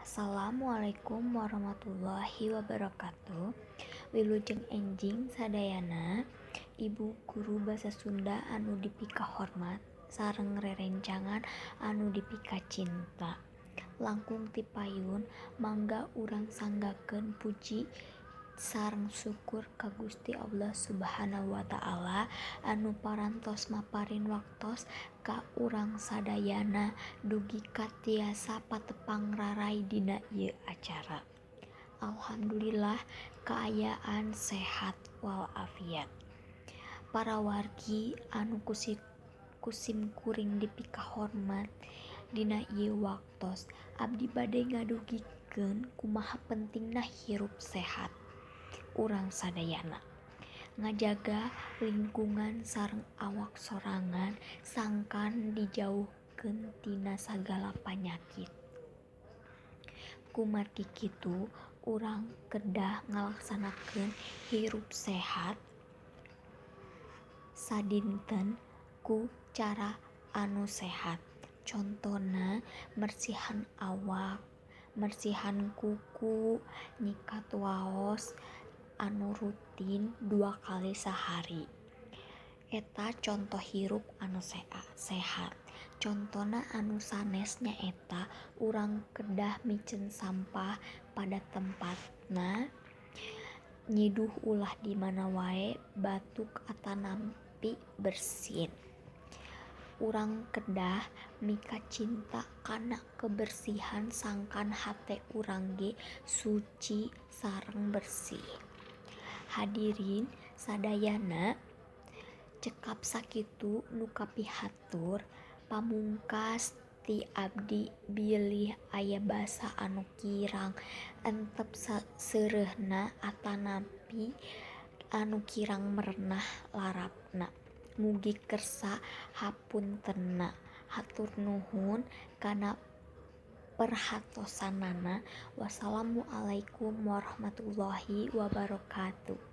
Assalamualaikum warahmatullahi wabarakatuh. Wilujeng enjing sadayana, Ibu guru basa Sunda anu dipika hormat sareng rerencangan anu dipika cinta. Langkung ti payun mangga urang sanggakeun puji sareng syukur ka Gusti Allah Subhanahu wa taala anu parantos maparin waktos ka urang sadayana dugi ka tiasa patepang rarai dina ieu acara. Alhamdulillah kaayaan sehat walafiat. Para wargi anu kusim kuring dipika hormat dina ieu waktos, abdi bade ngadugikeun kumaha pentingna hirup sehat urang sadayana. Ngajaga lingkungan sareng awak sorangan sangkan dijauhkeun tina sagala panyakit. Kumargi kitu urang kedah ngalaksanakeun hirup sehat sadinten ku cara anu sehat. Contona mersihan awak, mersihan kuku, nyikat waos anu rutin 2 kali sehari. Eta contoh hirup anu sehat. Contona anu sanes nyaeta urang kedah micen sampah pada tempatna, nyiduh ulah di mana wae, batuk atanampi bersin. Urang kedah mika cinta kana kebersihan sangkan hate urang ge suci sareng bersih. Hadirin sadayana, cekap sakitu nu kapihatur, pamungkas ti abdi bilih aya basa anu kirang entep seureuna atanapi anu kirang merenah larapna. Mugi kersa hapuntenna. Hatur nuhun kana perhatosanana. Wassalamualaikum warahmatullahi wabarakatuh.